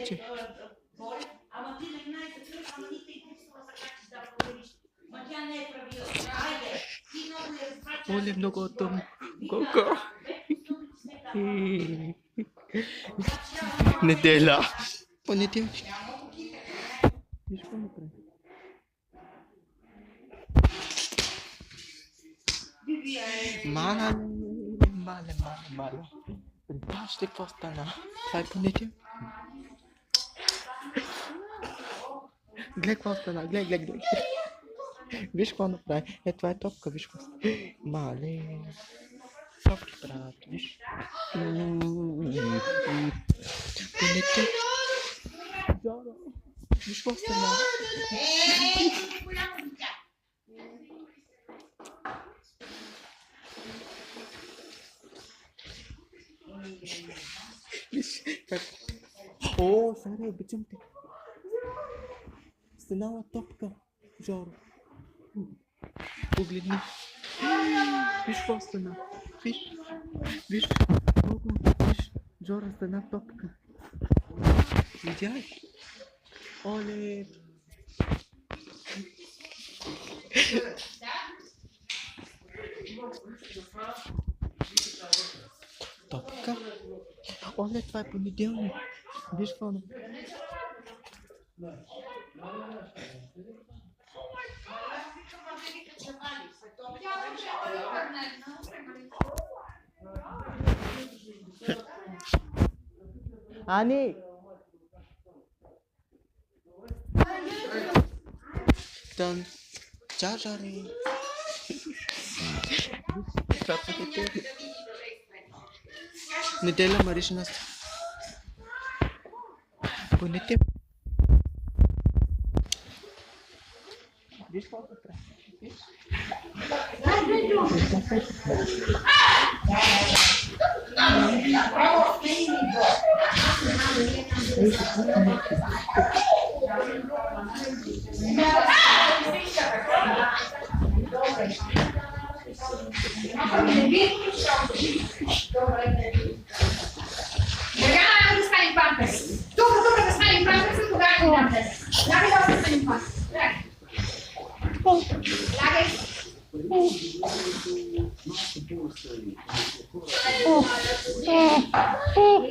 Chodźcie. Оле, много там. Колко? Неделя. Понеделник. Виж какво направи. Мале. Представяш ли какво стана? Това е понеделник. Гледай какво стана. Гледай. Виж какво направи. Това е топка, виж какво стана. Мале. Топки правят, виж. Понеделник. Жоро. Виж какво стана. Виж как... О, Сара, обичам те. Станала топка, Жоро. Погледни. Виж какво стана. Виж. Много. Виж. Жоро стана топка. Видя ли? Оле. Топка. Оле, това е понеделник. Виж какво направи. Ани! Тън. Чажари. Това пътете. Неделя Маришина. Понете. Виж какво прави. Виж. Oh.